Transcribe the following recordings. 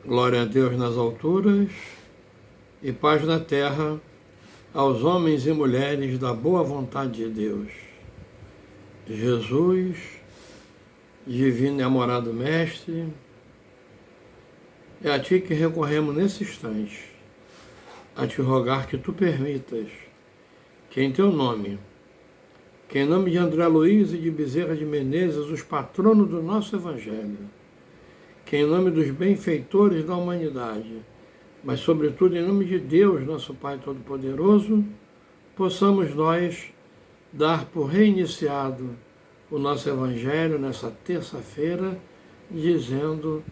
Glória a Deus nas alturas e paz na terra aos homens e mulheres da boa vontade de Deus. Jesus, divino e amorado Mestre, é a Ti que recorremos nesse instante, a Te rogar que Tu permitas que em Teu nome, que em nome de André Luiz e de Bezerra de Menezes, os patronos do nosso Evangelho, que em nome dos benfeitores da humanidade, mas sobretudo em nome de Deus, nosso Pai Todo-Poderoso, possamos nós dar por reiniciado o nosso Evangelho nessa terça-feira, dizendo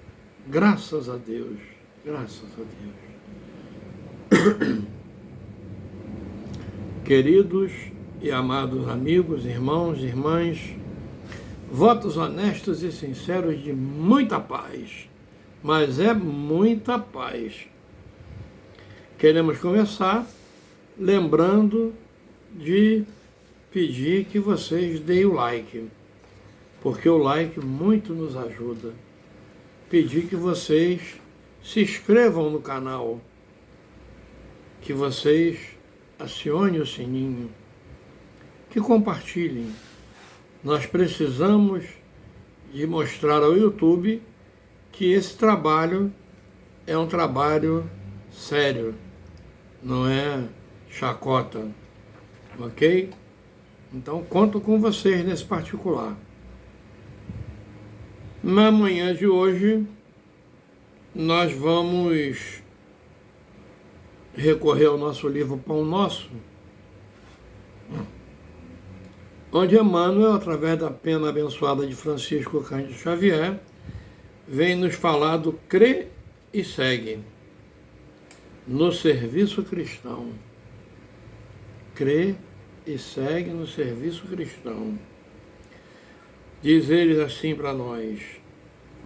graças a Deus, graças a Deus. Queridos e amados amigos, irmãos e irmãs, votos honestos e sinceros de muita paz, mas é muita paz. Queremos começar lembrando de pedir que vocês deem o like, porque o like muito nos ajuda. Pedir que vocês se inscrevam no canal, que vocês acionem o sininho, que compartilhem. Nós precisamos de mostrar ao YouTube que esse trabalho é um trabalho sério, não é chacota, ok? Então, conto com vocês nesse particular. Na manhã de hoje, nós vamos recorrer ao nosso livro Pão Nosso, onde Emmanuel, através da pena abençoada de Francisco Cândido Xavier, vem nos falar do crê e segue no serviço cristão. Crê e segue no serviço cristão. Diz ele assim para nós,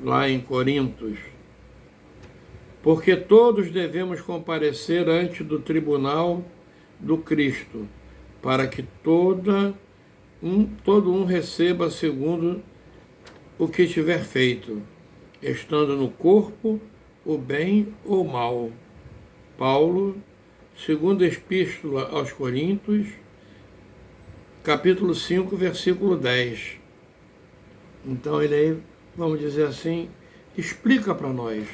lá em Coríntios: porque todos devemos comparecer ante do tribunal do Cristo, para que todo um receba segundo o que tiver feito, estando no corpo o bem ou o mal. Paulo, segunda Epístola aos Coríntios, capítulo 5, versículo 10. Então ele aí, vamos dizer assim, explica para nós.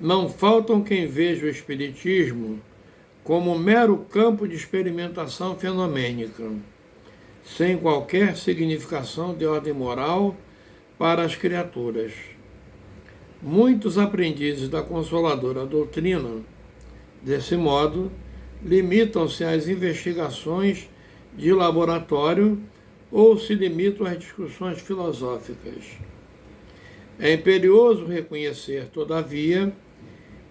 Não faltam quem veja o Espiritismo como um mero campo de experimentação fenomênica, sem qualquer significação de ordem moral para as criaturas. Muitos aprendizes da Consoladora Doutrina, desse modo, limitam-se às investigações de laboratório ou se limitam às discussões filosóficas. É imperioso reconhecer, todavia,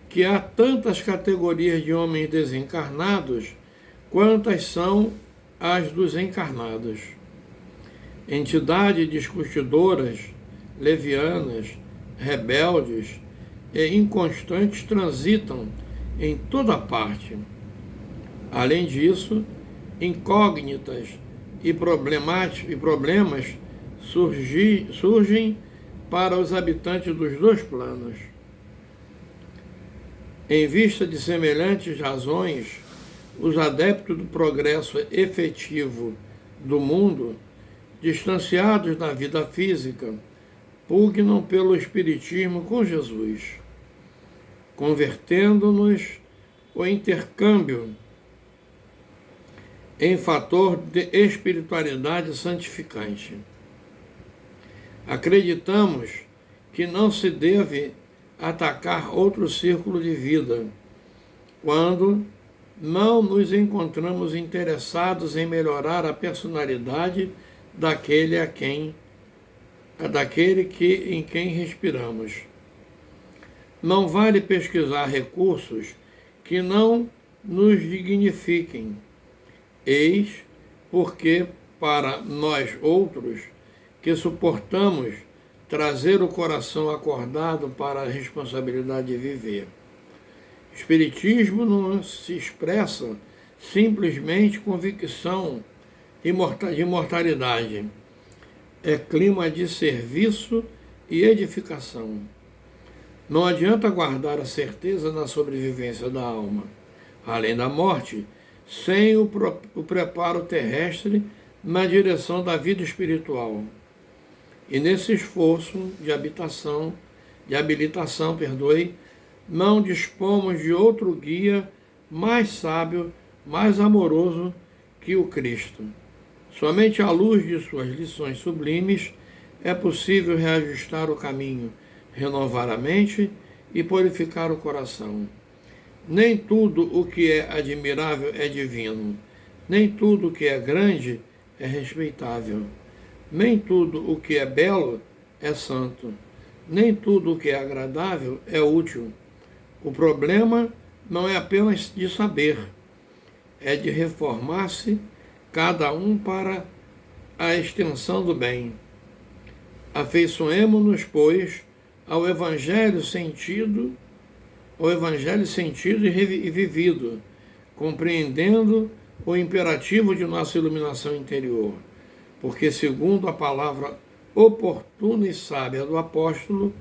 que há tantas categorias de homens desencarnados quantas são as dos encarnados. Entidades discutidoras, levianas, rebeldes e inconstantes transitam em toda parte. Além disso, incógnitas e problemas surgem para os habitantes dos dois planos. Em vista de semelhantes razões, os adeptos do progresso efetivo do mundo, distanciados da vida física, pugnam pelo Espiritismo com Jesus, convertendo-nos o intercâmbio em fator de espiritualidade santificante. Acreditamos que não se deve atacar outro círculo de vida, quando não nos encontramos interessados em melhorar a personalidade daquele em quem respiramos. Não vale pesquisar recursos que não nos dignifiquem. Eis porque, para nós outros, que suportamos trazer o coração acordado para a responsabilidade de viver. Espiritismo não se expressa simplesmente convicção de imortalidade. É clima de serviço e edificação. Não adianta guardar a certeza da sobrevivência da alma, além da morte, sem o preparo terrestre na direção da vida espiritual. E nesse esforço de habilitação, não dispomos de outro guia mais sábio, mais amoroso que o Cristo. Somente à luz de suas lições sublimes é possível reajustar o caminho, renovar a mente e purificar o coração. Nem tudo o que é admirável é divino, nem tudo o que é grande é respeitável, nem tudo o que é belo é santo, nem tudo o que é agradável é útil. O problema não é apenas de saber, é de reformar-se cada um para a extensão do bem. Afeiçoemo-nos, pois, ao Evangelho sentido e vivido, compreendendo o imperativo de nossa iluminação interior, porque, segundo a palavra oportuna e sábia do apóstolo,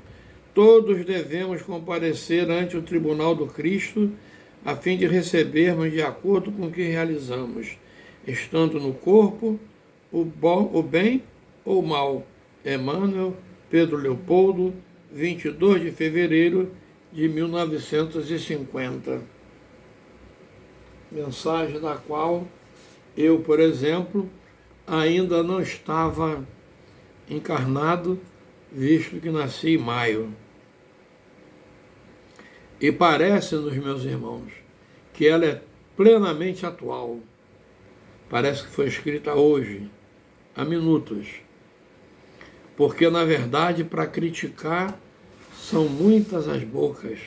todos devemos comparecer ante o tribunal do Cristo, a fim de recebermos de acordo com o que realizamos, estando no corpo o bem ou o mal. Emmanuel, Pedro Leopoldo, 22 de fevereiro de 1950. Mensagem da qual eu, por exemplo, ainda não estava encarnado, visto que nasci em maio. E parece-nos, meus irmãos, que ela é plenamente atual. Parece que foi escrita hoje, há minutos. Porque, na verdade, para criticar, são muitas as bocas,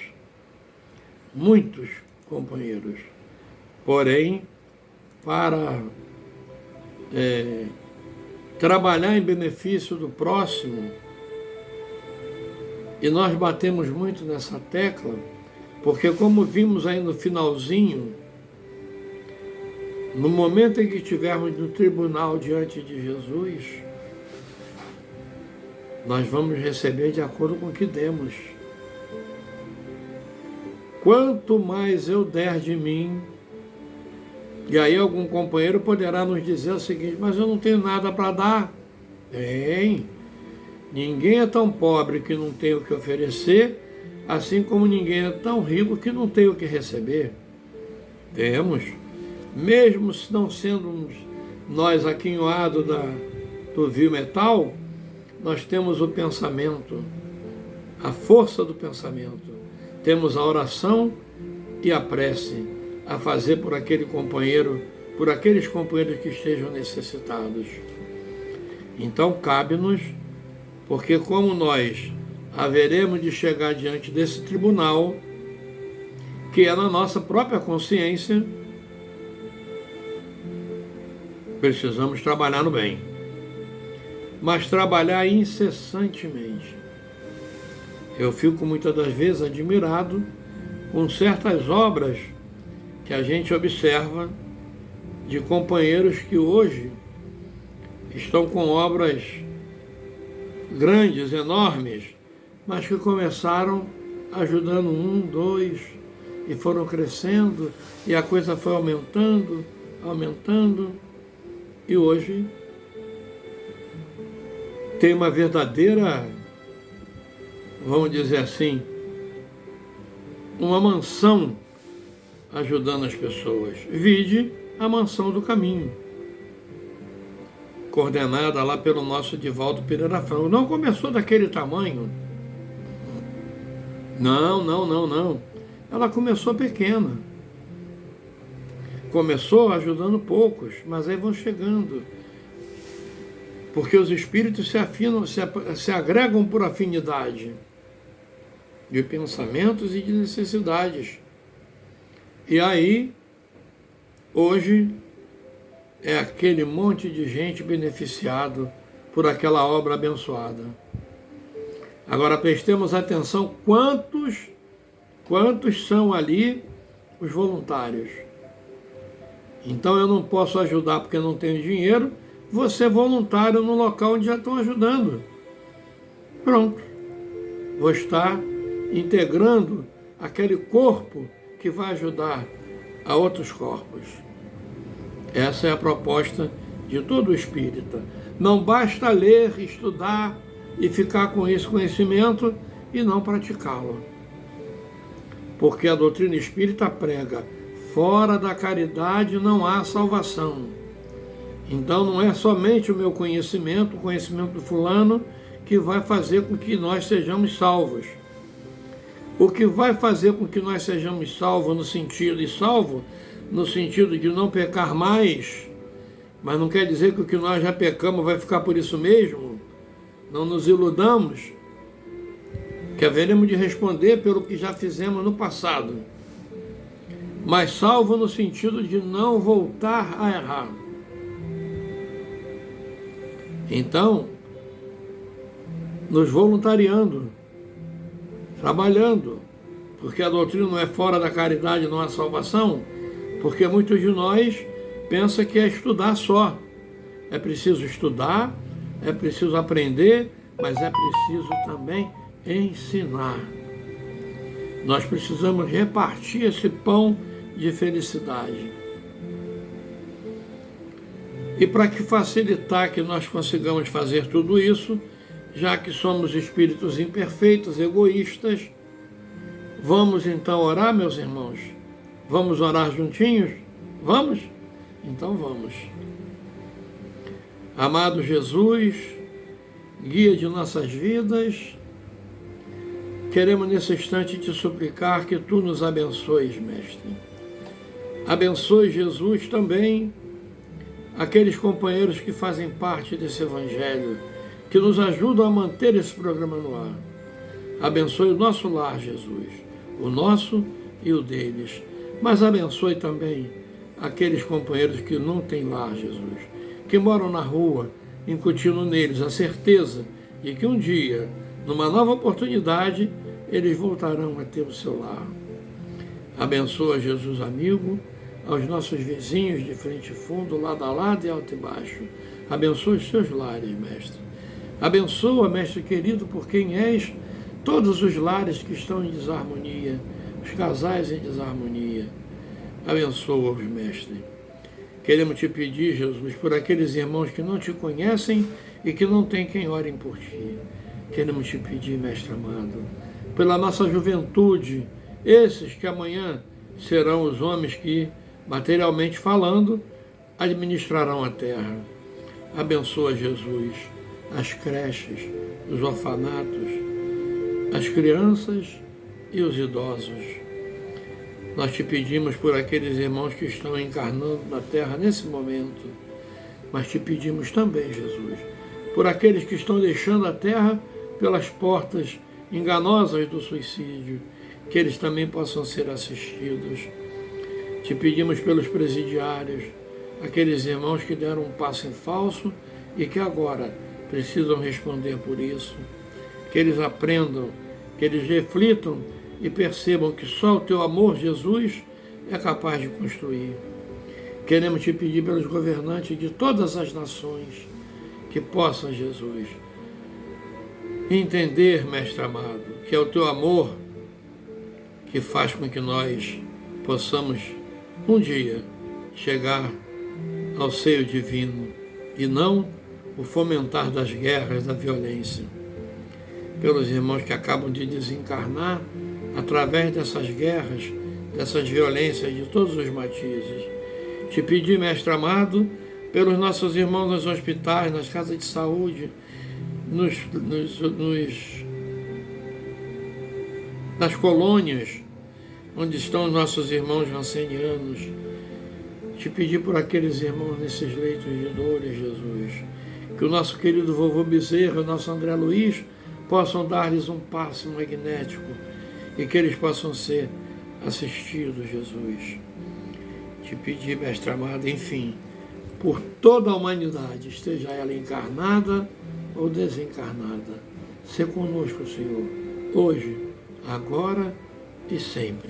muitos companheiros. Porém, para trabalhar em benefício do próximo, e nós batemos muito nessa tecla, porque como vimos aí no finalzinho, no momento em que estivermos no tribunal diante de Jesus, nós vamos receber de acordo com o que demos. Quanto mais eu der de mim, e aí algum companheiro poderá nos dizer o seguinte: mas eu não tenho nada para dar. Tem. Ninguém é tão pobre que não tem o que oferecer, assim como ninguém é tão rico que não tem o que receber. Temos. Mesmo se não sendo nós aquinhoados do vil metal, nós temos o pensamento, a força do pensamento. Temos a oração e a prece a fazer por aquele companheiro, por aqueles companheiros que estejam necessitados. Então cabe-nos, porque como nós haveremos de chegar diante desse tribunal, que é na nossa própria consciência, precisamos trabalhar no bem, mas trabalhar incessantemente. Eu fico muitas das vezes admirado com certas obras que a gente observa de companheiros que hoje estão com obras grandes, enormes, mas que começaram ajudando um, dois, e foram crescendo, e a coisa foi aumentando, e hoje tem uma verdadeira, vamos dizer assim, uma mansão ajudando as pessoas. Vide a Mansão do Caminho, coordenada lá pelo nosso Divaldo Pereira Franco. Não começou daquele tamanho. Não. Ela começou pequena. Começou ajudando poucos, mas aí vão chegando. Porque os espíritos se afinam, se agregam por afinidade de pensamentos e de necessidades. E aí, hoje, é aquele monte de gente beneficiado por aquela obra abençoada. Agora prestemos atenção quantos são ali os voluntários. Então eu não posso ajudar porque não tenho dinheiro, vou ser voluntário no local onde já estão ajudando. Pronto. Vou estar integrando aquele corpo que vai ajudar a outros corpos. Essa é a proposta de todo espírita. Não basta ler, estudar e ficar com esse conhecimento e não praticá-lo. Porque a doutrina espírita prega: fora da caridade não há salvação. Então não é somente o meu conhecimento, o conhecimento do fulano, que vai fazer com que nós sejamos salvos. O que vai fazer com que nós sejamos salvos no sentido de não pecar mais, mas não quer dizer que o que nós já pecamos vai ficar por isso mesmo. Não nos iludamos, que haveremos de responder pelo que já fizemos no passado. Mas salvo no sentido de não voltar a errar. Então, nos voluntariando, trabalhando, porque a doutrina não é fora da caridade, não há salvação, porque muitos de nós pensam que é estudar só. É preciso estudar, é preciso aprender, mas é preciso também ensinar. Nós precisamos repartir esse pão de felicidade. E para que facilitar que nós consigamos fazer tudo isso, já que somos espíritos imperfeitos, egoístas, vamos então orar, meus irmãos? Vamos orar juntinhos? Vamos? Então vamos. Amado Jesus, guia de nossas vidas, queremos nesse instante te suplicar que tu nos abençoes, Mestre. Abençoe, Jesus, também aqueles companheiros que fazem parte desse Evangelho, que nos ajudam a manter esse programa no ar. Abençoe o nosso lar, Jesus, o nosso e o deles. Mas abençoe também aqueles companheiros que não têm lar, Jesus, que moram na rua, incutindo neles a certeza de que um dia, numa nova oportunidade, eles voltarão a ter o seu lar. Abençoa, Jesus amigo, aos nossos vizinhos de frente e fundo, lado a lado e alto e baixo. Abençoa os seus lares, Mestre. Abençoa, Mestre querido, por quem és, todos os lares que estão em desarmonia, os casais em desarmonia. Abençoa-os, Mestre. Queremos te pedir, Jesus, por aqueles irmãos que não te conhecem e que não têm quem orem por ti. Queremos te pedir, Mestre amado, pela nossa juventude, esses que amanhã serão os homens que, materialmente falando, administrarão a terra. Abençoa, Jesus, as creches, os orfanatos, as crianças e os idosos. Nós te pedimos por aqueles irmãos que estão encarnando na terra nesse momento, mas te pedimos também, Jesus, por aqueles que estão deixando a terra pelas portas enganosas do suicídio, que eles também possam ser assistidos. Te pedimos pelos presidiários, aqueles irmãos que deram um passo em falso e que agora precisam responder por isso. Que eles aprendam, que eles reflitam e percebam que só o teu amor, Jesus, é capaz de construir. Queremos te pedir pelos governantes de todas as nações que possam, Jesus, entender, Mestre amado, que é o teu amor que faz com que nós possamos um dia chegar ao seio divino e não o fomentar das guerras, da violência. Pelos irmãos que acabam de desencarnar através dessas guerras, dessas violências de todos os matizes. Te pedi, Mestre amado, pelos nossos irmãos nos hospitais, nas casas de saúde, nas colônias, onde estão os nossos irmãos rancenianos. Te pedi por aqueles irmãos nesses leitos de dores, Jesus, que o nosso querido vovô Bezerra, o nosso André Luiz, possam dar-lhes um passe magnético e que eles possam ser assistidos, Jesus. Te pedi, Mestre amado, enfim, por toda a humanidade, esteja ela encarnada ou desencarnada. Sê conosco, Senhor, hoje, agora e sempre.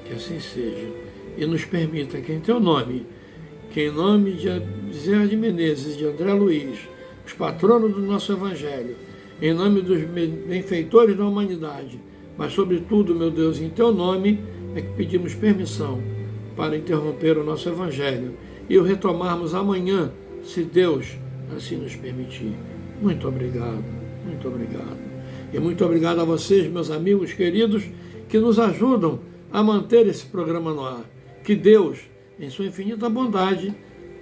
Que assim seja. E nos permita que em teu nome, que em nome de Bezerra de Menezes e de André Luiz, os patronos do nosso Evangelho, em nome dos benfeitores da humanidade, Mas, sobretudo, meu Deus, em Teu nome é que pedimos permissão para interromper o nosso Evangelho e o retomarmos amanhã, se Deus assim nos permitir. Muito obrigado, muito obrigado. E muito obrigado a vocês, meus amigos queridos, que nos ajudam a manter esse programa no ar. Que Deus, em sua infinita bondade,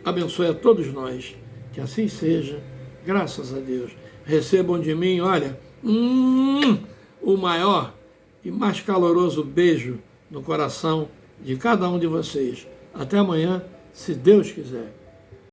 abençoe a todos nós. Que assim seja, graças a Deus. Recebam de mim, olha, o maior e mais caloroso beijo no coração de cada um de vocês. Até amanhã, se Deus quiser.